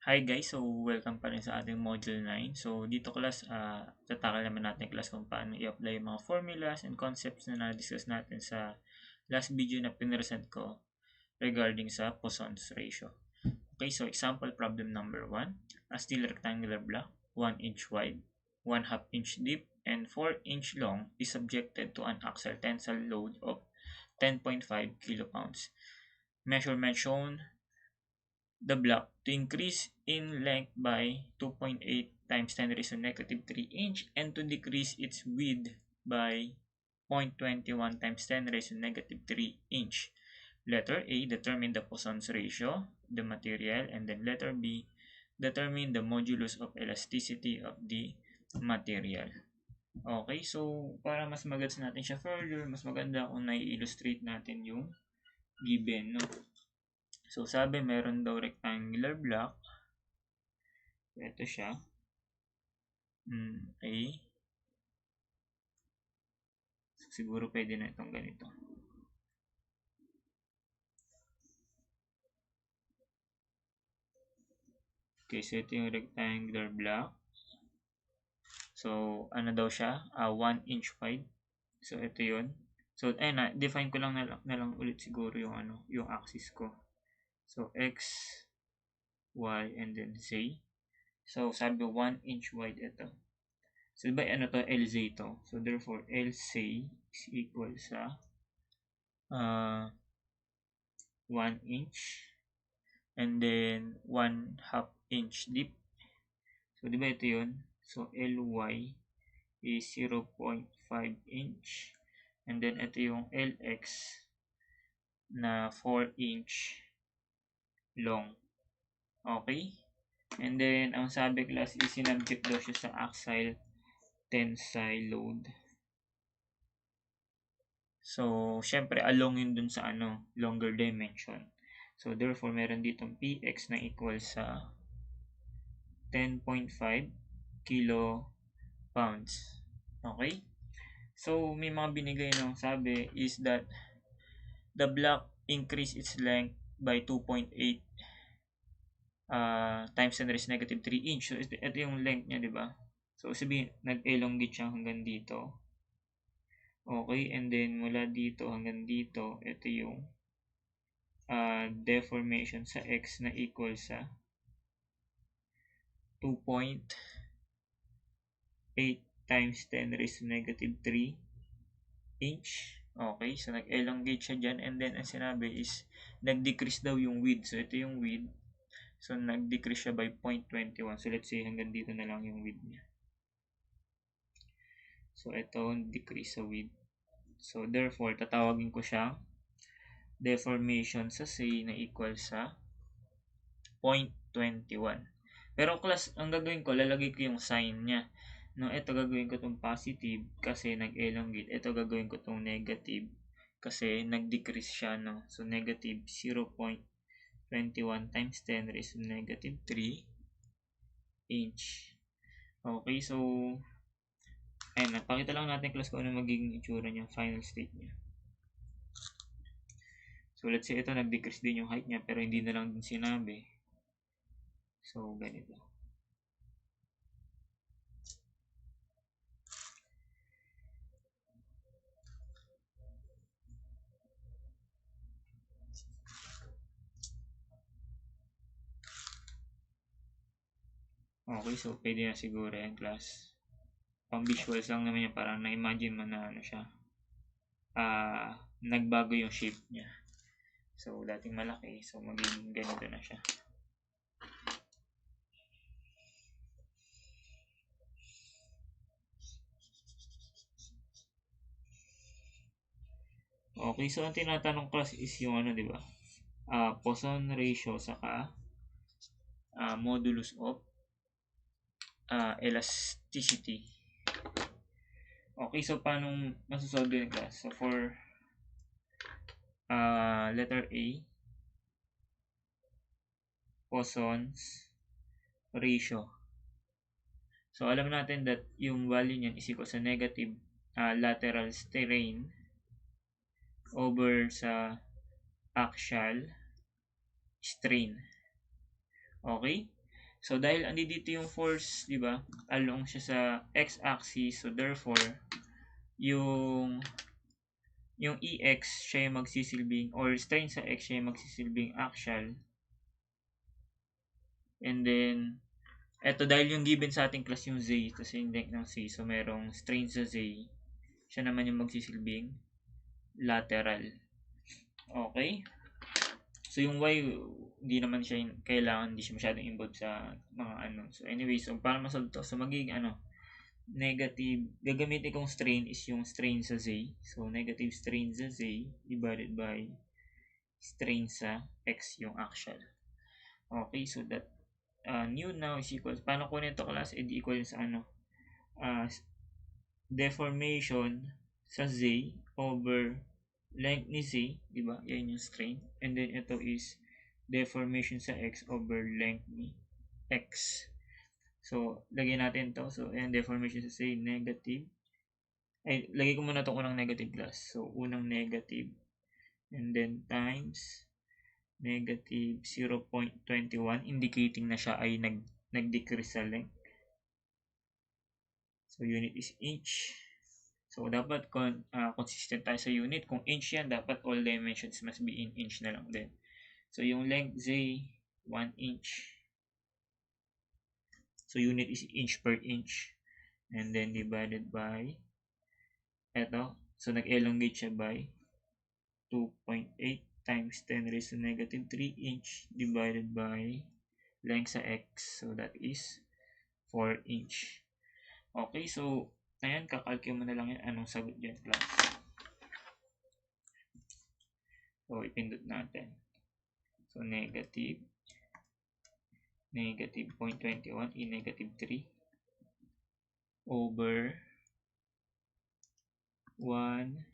Hi guys, so welcome pa rin sa ating module 9. So dito class, tatakal naman natin class kung paano i-apply yung mga formulas and concepts na na-discuss natin sa last video na pinresent ko regarding sa Poisson's ratio. Okay, so example problem number 1. A steel rectangular block, 1 inch wide, 1/2 inch deep, and 4 inch long is subjected to an axial tensile load of 10.5 kilopounds. Measurement shown the block to increase in length by 2.8 times 10 raised to negative 3 inch and to decrease its width by 0.21 times 10 raised to negative 3 inch. Letter A, determine the Poisson's ratio, the material, and then letter B, determine the modulus of elasticity of the material. Okay, so para mas magets natin siya further, mas maganda kung nai-illustrate natin yung given, no? So, sabi meron daw rectangular block. Ito siya. Okay. So, siguro pwede na itong ganito. Okay, so ito yung rectangular block. So, ano daw siya? 1 inch wide. So, ito yun. So, ayun na. Define ko lang na lang ulit siguro yung yung axis ko. So, X, Y, and then Z. So, sabi 1 inch wide ito. So, diba ano to? LZ to. So, therefore, LZ is equal sa 1 inch and then 1/2 inch deep. So, di ba ito yun? So, LY is 0.5 inch and then ito yung LX na 4 inch long. Okay? And then, ang sabi class is sinubject daw siya sa axial tensile load. So, syempre, along yun dun sa longer dimension. So, therefore, meron ditong PX na equal sa 10.5 kilopounds. Okay? So, may mga binigay ng sabi is that the block increase its length by 2.8 times 10 raised to negative 3 inch. So, ito yung length niya, di ba? So, sabihin, nag-elongate siya hanggang dito. Okay, and then mula dito hanggang dito, ito yung deformation sa X na equal sa 2.8 times 10 raised to negative 3 inch. Okay, so nag-elongate siya dyan and then ang sinabi is nag-decrease daw yung width. So, ito yung width. So, nag-decrease siya by 0.21. So, let's say hanggang dito na lang yung width niya. So, ito, decrease sa width. So, therefore, tatawagin ko siya deformation sa C na equal sa 0.21. Pero class, ang gagawin ko, lalagay ko yung sign niya. No, ito gagawin ko itong positive kasi nag-elongate. Ito gagawin ko itong negative kasi nag-decrease siya, no? So, negative 0.21 times 10 raised to negative 3 inch. Okay, so, ayun, napakita lang natin class kung ano magiging itsura niya, final state niya. So, let's say ito, nag-decrease din yung height niya pero hindi na lang din sinabi. So, ganito. Okay, so pwede na siguro yan class. Pang visuals lang naman yan, parang na-imagine mo na ano siya. Nagbago yung shape niya. So, dating malaki, so maging ganito na siya. Okay, so ang tinatanong class is yung di ba? Poisson ratio saka modulus of elasticity. Okay, so paano masasolve yun class? So for letter A, Poisson's ratio. So alam natin that yung value niyan is equal sa negative lateral strain over sa axial strain. Okay? So, dahil andito yung force, di ba, along siya sa x-axis, so therefore, yung EX, siya yung magsisilbing, or strain sa X, siya yung magsisilbing axial. And then, eto dahil yung given sa ating class yung Z, tapos yung length ng C, so merong strain sa Z, siya naman yung magsisilbing lateral. Okay? So, yung Y, hindi naman siya kailangan, hindi siya masyadong involved sa mga ano. So, anyway, so para masolve to, so magiging negative, gagamitin kong strain is yung strain sa Z. So, negative strain sa Z divided by strain sa X, yung axial. Okay, so that new now is equal, paano ko nito class? Edi equal sa deformation sa Z over length ni Z, di ba? Yan yung strain. And then ito is deformation sa X over length ni X. So, lagyan natin to. So, ayan, deformation sa Z, negative. Ay, lagay ko muna itong unang negative class. So, unang negative. And then times negative 0.21, indicating na siya ay nag-decrease sa length. So, unit is inch. So, dapat consistent tayo sa unit. Kung inch yan, dapat all dimensions must be in inch na lang din. So, yung length Z, 1 inch. So, unit is inch per inch. And then, divided by, eto. So, nag-elongate siya by 2.8 times 10 raised to negative 3 inch divided by length sa X. So, that is 4 inch. Okay, so, ayan, kakalkyo mo na lang yan. Anong sagot dyan, class? So, ipindot natin. So, negative 0.21 in negative 3 over 1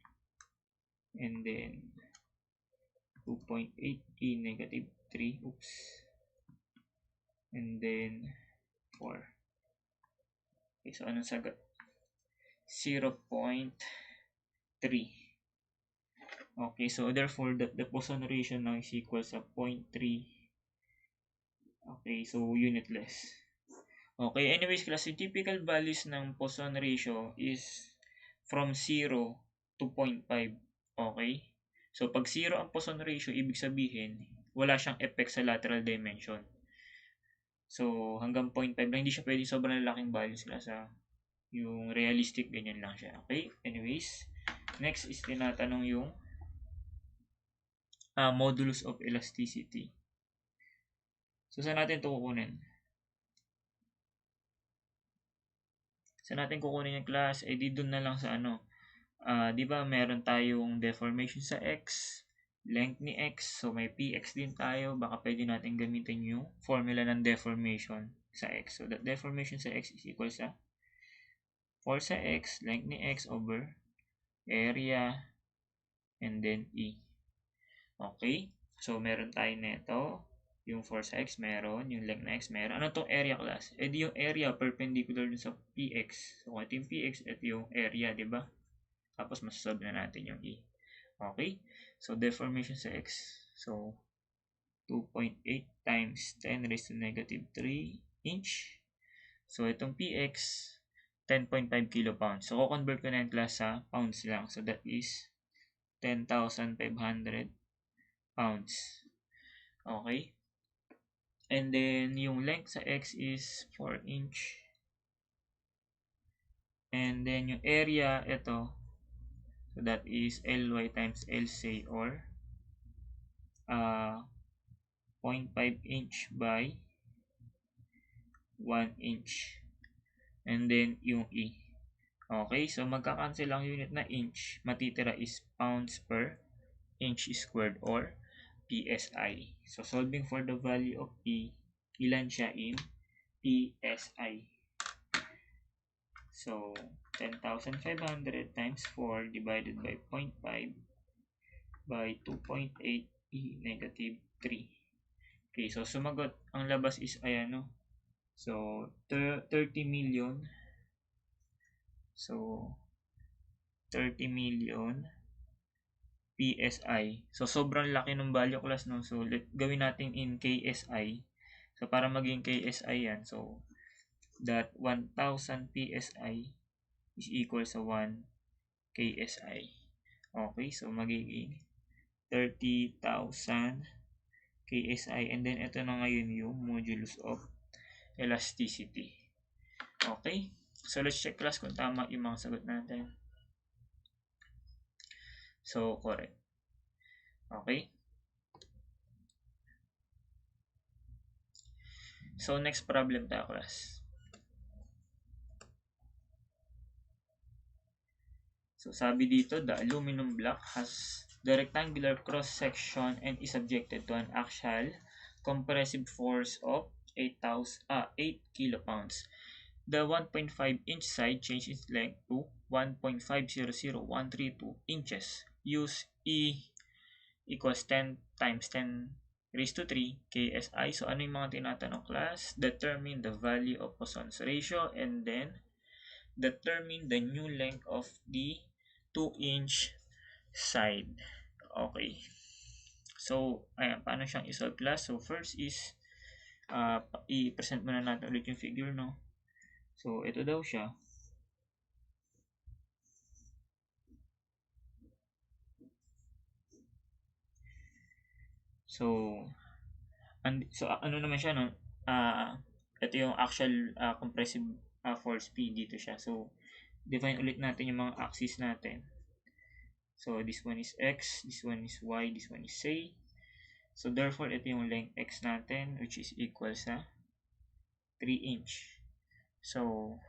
and then 2.8 in negative 3. Oops. And then 4. Okay, so anong sagot? 0.3. Okay, so therefore the Poisson ratio now is equal sa 0.3. Okay, so unitless. Okay, anyways class, yung typical values ng Poisson ratio is from 0 to 0.5. Okay? So pag 0 ang Poisson ratio, ibig sabihin wala siyang effect sa lateral dimension. So hanggang 0.5 lang, hindi siya pwede sobrang lalaking values class sa yung realistic, ganyan lang siya. Okay? Anyways, next is tinatanong yung modulus of elasticity. So, saan natin ito kukunin? Saan natin kukunin yung class? Eh, di doon na lang sa di ba meron tayong deformation sa X, length ni X, so may PX din tayo. Baka pwede natin gamitin yung formula ng deformation sa X. So, that deformation sa X is equal sa force sa X, length ni X over area, and then E. Okay? So, meron tayo nito. Yung force sa X meron, yung length na X meron. Ano tong area class? Eh di yung area perpendicular dun sa PX. So, kung ito yung PX, ito yung area, di ba? Tapos, masasolve na natin yung E. Okay? So, deformation sa X. So, 2.8 times 10 raised to negative 3 inch. So, itong PX, 10.5 kilopounds. So, convert ko na yung class sa pounds lang. So, that is 10,500 pounds. Okay? And then, yung length sa X is 4 inch. And then, yung area, ito. So, that is Ly times Lc or 0.5 inch by 1 inch. And then, yung E. Okay, so magkakancel ang unit na inch. Matitira is pounds per inch squared or PSI. So, solving for the value of P, ilan siya in PSI? So, 10,500 times 4 divided by 0.5 by 2.8 E negative 3. Okay, so sumagot. Ang labas is, ayan, no? So, 30 million. So, 30 million PSI. So, sobrang laki ng value class, no? So, gawin natin in KSI. So, para maging KSI yan, so, that 1,000 PSI is equal sa 1 KSI. Okay, so magiging 30,000 KSI. And then, ito na ngayon yung modulus of elasticity. Okay, so let's check class kung tama yung mga sagot natin. So, correct. Okay. So, next problem tayo, class. So, sabi dito, the aluminum block has the rectangular cross-section and is subjected to an axial compressive force of 8 kilopounds. The 1.5-inch side changes its length to 1.500132 inches. Use E equals 10 times 10 raised to 3 KSI. So, ano yung mga tinatanong, class? Determine the value of Poisson's ratio and then determine the new length of the 2-inch side. Okay. So, ayan, paano siyang isolve, class? So, first is, i-present muna natin ulit yung figure, no? So, ito daw siya. So, ano naman siya, no? Ito yung actual compressive force P dito siya. So, define ulit natin yung mga axis natin. So, this one is X, this one is Y, this one is Z. So, therefore, ito yung length X natin, which is equal sa 3 inch. So,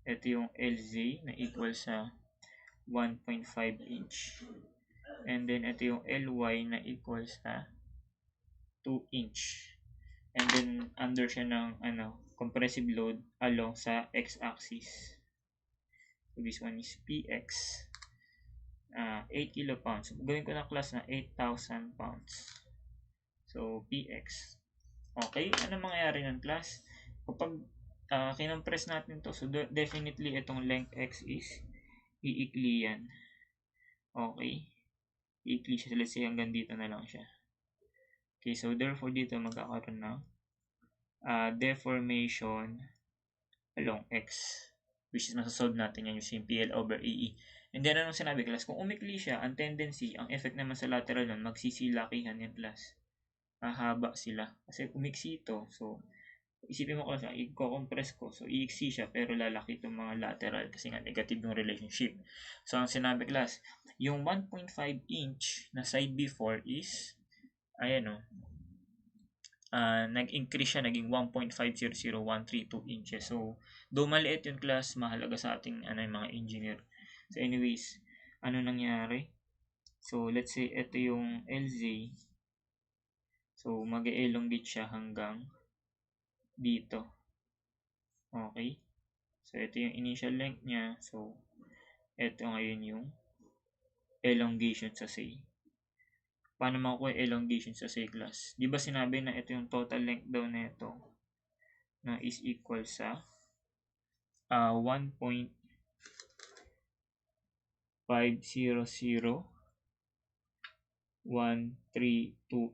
ito yung LZ na equal sa 1.5 inch. And then, ito yung LY na equal sa 2 inch. And then, under siya ng compressive load along sa x-axis. So, this one is PX. 8 kilopounds. So, gawin ko na, class, na 8,000 pounds. So, PX. Okay, ano mangyayari ng, class? Kapag kinompress natin to, so definitely itong length X is iikli yan. Okay. Iikli siya. So, let's say hanggang dito na lang siya. Okay, so therefore dito magkakaroon ng deformation along X, which is masasolve natin yan using PL over EE. And then, anong sinabi, class? Kung umikli siya, ang tendency, ang effect naman sa lateral nun, magsisilakihan yan, class. Hahaba sila. Kasi umiksi ito. So, isipin mo, class, i-compress ko. So, iiksi siya, pero lalaki itong mga lateral kasi nga negative yung relationship. So, ang sinabi, class, yung 1.5 inch na side before is, ayan o, nag-increase siya, naging 1.500132 inches. So, though maliit yung, class, mahalaga sa ating yung mga engineer. So, anyways, ano nangyari? So, let's say, ito yung LZ. So, mag-elongate siya hanggang dito. Okay? So, ito yung initial length niya. So, ito ngayon yung elongation sa say. Paano makukuha elongation sa say, class? Di ba sinabi na ito yung total length daw na ito na is equal sa 1.500132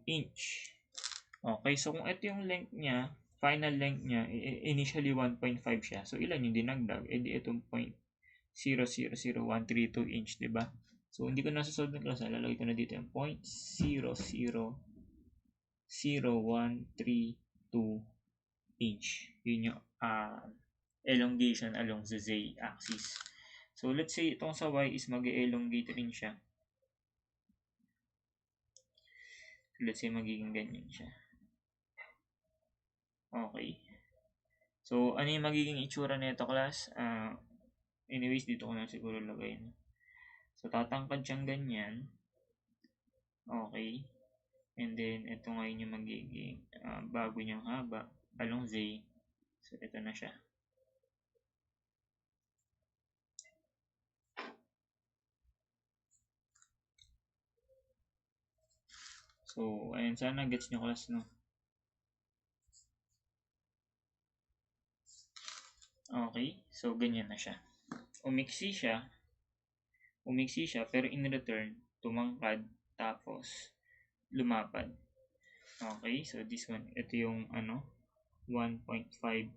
inch. Okay, so kung ito yung length niya, final length niya, initially 1.5 siya. So, ilan yung dinagdag? E di itong 0.000132 inch, diba? So, hindi ko nasa-solve ng, class. Lalagay ko na dito yung 0.000132 inch. Yun yung elongation along the z-axis. So, let's say itong sa y is mag-elongate rin siya. Let's say magiging ganyan siya. Okay. So, ano yung magiging itsura nito, class? Anyways, dito ko na siguro lagay. So, tatangkad siyang ganyan. Okay. And then, ito ngayon yung magiging bago niyang haba along z. So, ito na siya. So, ayun, sana gets nyo, class, no? Okay, so ganyan na siya. Umiksi siya, pero in return, tumangkad, tapos lumapad. Okay, so this one, ito yung 1.500132.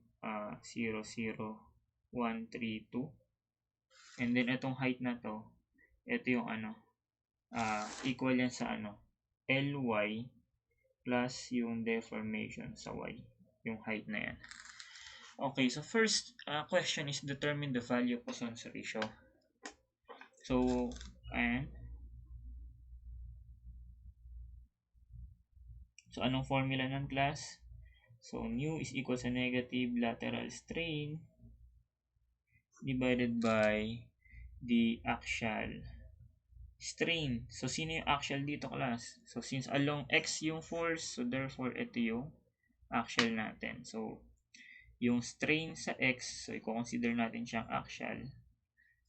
And then itong height na to, ito yung equal yan sa ly plus yung deformation sa y, yung height na yan. Okay, so first question is determine the value of Poisson's ratio. So, anong formula ng class? So, nu is equal sa negative lateral strain divided by the axial strain. So, sino yung axial dito, class? So, since along x yung force, so therefore, ito yung axial natin. So, yung strain sa x, so i-consider natin siyang axial.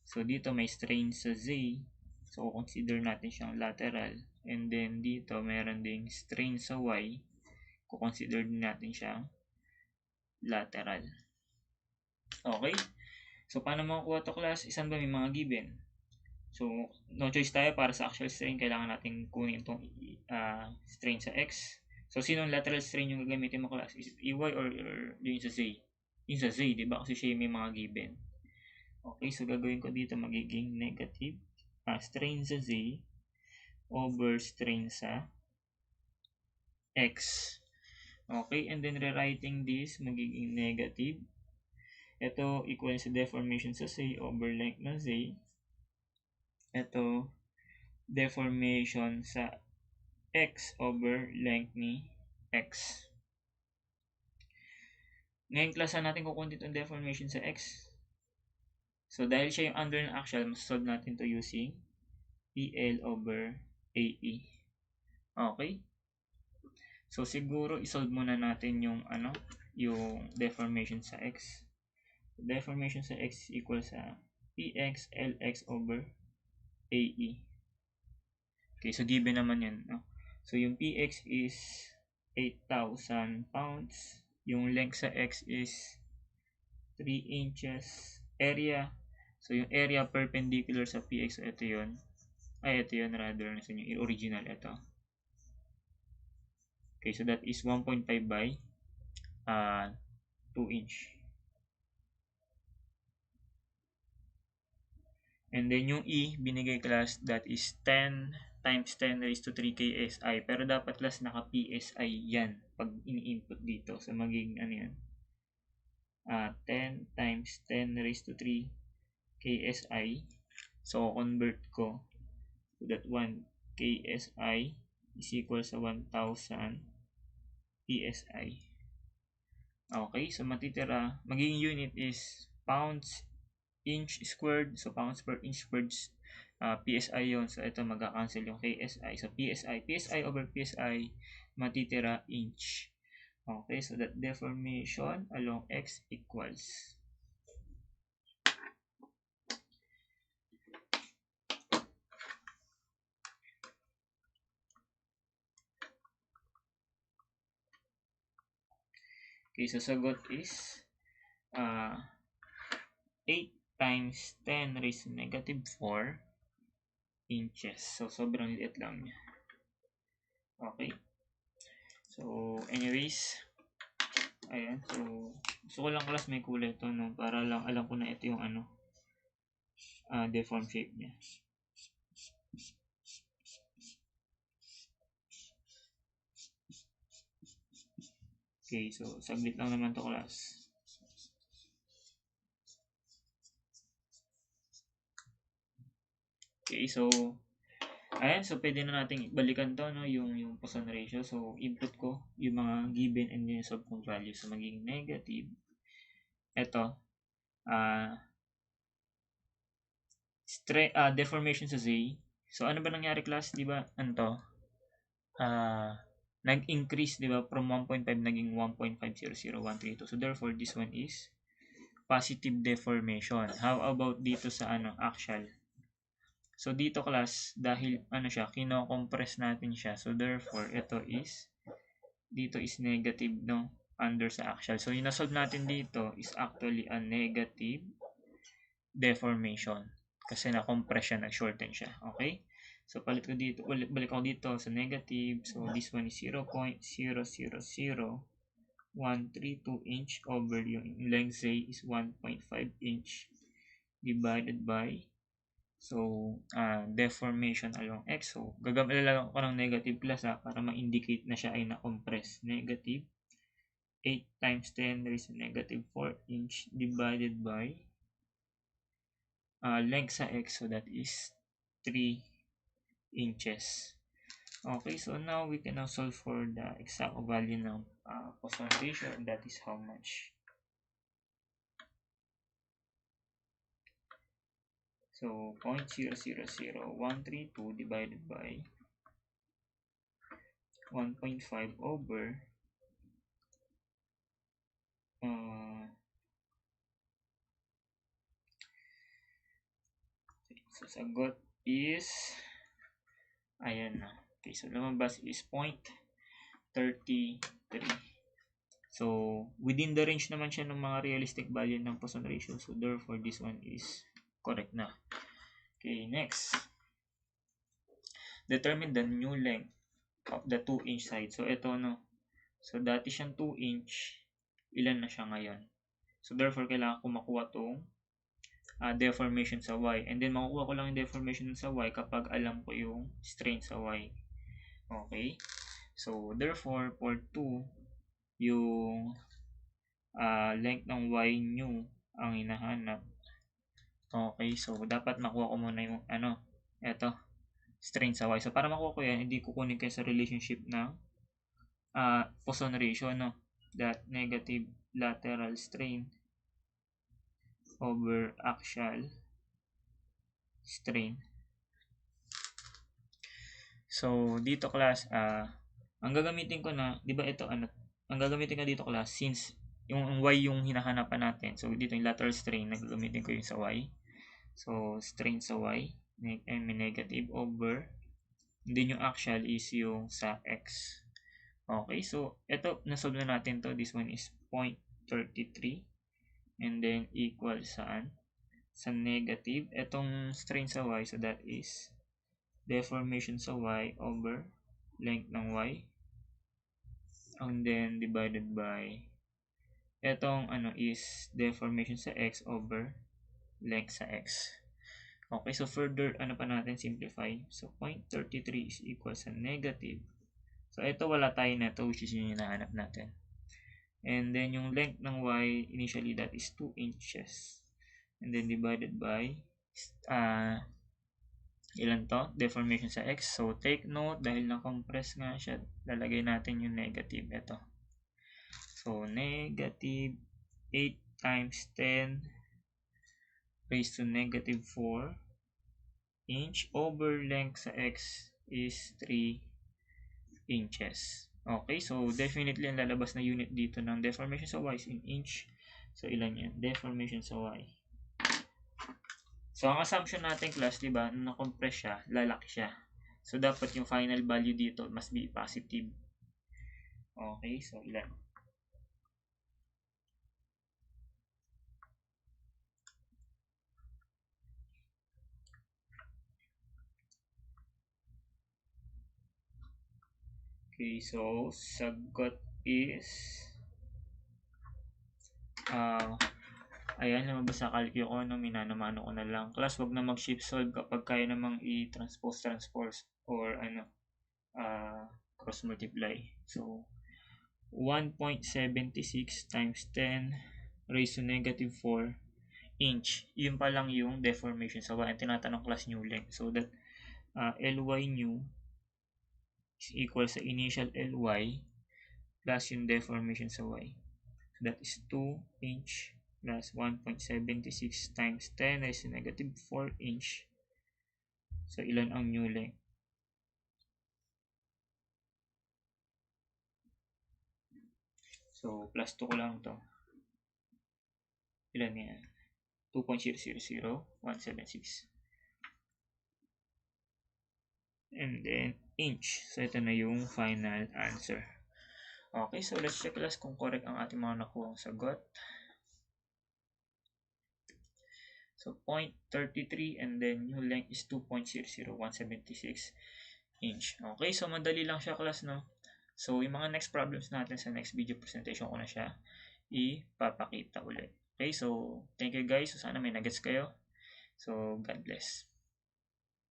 So, dito may strain sa z. So, consider natin siyang lateral. And then, dito, meron ding strain sa y. Consider din natin siyang lateral. Okay? So, paano makukuha ito, class? Isan ba may mga given? So, no choice tayo para sa axial strain. Kailangan natin kunin itong strain sa x. So, sinong lateral strain yung gagamitin mo, class? Is it EY or yung sa Z? Yung sa Z, di ba? Kasi siya may mga given. Okay, so gagawin ko dito magiging negative strain sa Z over strain sa x. Okay, and then rewriting this magiging negative. Ito equal sa deformation sa Z over length ng Z. Ito deformation sa x over length ni x. Ngayon, class natin kukunti itong deformation sa x. So, dahil siya yung under ng axial, masasolve natin to using PL over AE. Okay? So, siguro isolve muna natin yung yung deformation sa x. Deformation sa x is equal sa PX LX over AE. Okay, so given naman yan. No? So, yung PX is 8,000 pounds. Yung length sa x is 3 inches. Area. So, yung area perpendicular sa PX, so ito yun. Ito yun rather. Nasa yung original, ito. Okay, so that is 1.5 by 2 inch. And then yung E, binigay class, that is 10 times 10 raised to 3 KSI. Pero dapat class naka PSI yan pag ini-input dito. So, magiging 10 times 10 raised to 3 KSI. So, convert ko to that 1 KSI is equal sa 1,000 PSI. Okay, so matitira, magiging unit is pounds inch squared. So, pounds per inch squared, PSI yon. So, ito magka-cancel yung KSI. So, PSI over PSI, matitira inch. Okay, so that deformation along x equals. Okay, so sagot is 8 times 10 raised to negative 4 inches. So, sobrang liit lang niya. Okay. So, anyways, ayan. So, gusto ko lang class may kulay ito, no? Para lang alam ko na ito yung deform shape niya. Okay, so, saglit lang naman to class. Okay, so, ayan, so pwede na nating balikan to, no, yung Poisson ratio. So, input ko yung mga given and then solve kong value. So, magiging negative. Ito, deformation sa Z. So, ano ba nangyari class? Di ba, nag-increase, di ba, from 1.5 naging 1.500132. So, therefore, this one is positive deformation. How about dito sa axial? So, dito class, dahil kino-compress natin siya. So, therefore, dito is negative, no? Under sa axial. So, yung nasolve natin dito is actually a negative deformation. Kasi na-compress siya, nag-shorten siya. Okay? So, balik ako dito sa negative. So, this one is 0.000132 inch over yung length say is 1.5 inch divided by deformation along x. So, lalagyan ko ng negative plus para ma-indicate na siya ay na-compress. Negative 8 times 10 raised to negative 4 inch divided by length sa x. So, that is 3 inches. Okay, so now we can now solve for the exact value ng Poisson ratio, and that is how much. So 0.000132 divided by 1.5 over so sagot is ayan na. Okay, so lumabas is 0.33. So, within the range naman siya ng mga realistic value ng Poisson ratio. So, therefore, this one is correct na. Okay, next. Determine the new length of the 2-inch side. So, ito, no. So, dati siyang 2 inch. Ilan na siya ngayon? So, therefore, kailangan ko makuha itong deformation sa y. And then, makukuha ko lang yung deformation sa y kapag alam ko yung strain sa y. Okay? So, therefore, for 2, yung length ng y new ang hinahanap. Okay, so dapat makuha ko muna yung eto, strain sa y. So para makuha ko yan, hindi kukunin kayo sa relationship ng Poisson ratio, no? That negative lateral strain over axial strain. So dito class, ang gagamitin ko na, di ba ito ang gagamitin ko dito class, since yung y yung hinahanapan natin. So dito yung lateral strain, nagagamitin ko yung sa y. So strain sa y, may negative over, then yung axial is yung sa x. Okay, so ito, nasolve na natin to. This one is 0.33 and then equal saan? Sa negative. Itong strain sa y, so that is deformation sa y over length ng y, and then divided by etong is deformation sa x over length sa x. Okay, so further pa natin simplify. So 0.33 is equal sa negative. So ito wala tayo na ito, which is yung hinahanap natin. And then yung length ng y initially, that is 2 inches. And then divided by ilan to? Deformation sa x. So take note, dahil na-compress nga siya, lalagay natin yung negative ito. So negative 8 times 10 raised to negative 4 inch over length sa x is 3 inches. Okay, so definitely ang lalabas na unit dito ng deformation sa y is in inch. So ilan yan? Deformation sa y. So ang assumption natin class, di ba, nung na-compress siya, lalaki siya. So dapat yung final value dito must be positive. Okay, so ilan? Okay, so sagot is ayan, lumabas sa calculus ko, minanamano ko na lang. Class, wag na mag-shift solve kapag kaya namang i-transpose or cross multiply. So 1.76 times 10 raised to negative 4 inch. Yun pa lang yung deformation sa y. Ang tinatanong class new length. So that ly new is equal sa initial ly plus yung deformation sa y. So that is 2 inch plus 1.76 times 10 raised to negative 4 inch. So ilan ang new length? So plus 2 ko lang to. Ilan yan? 2.000176. And then inch. So ito na yung final answer. Okay, so let's check class kung correct ang ating mga nakuhang sagot. So 0.33 and then yung length is 2.00176 inch. Okay, so madali lang siya class, no? So yung mga next problems natin sa next video presentation ko na siya ipapakita ulit. Okay, so thank you guys. So sana may nuggets kayo. So God bless.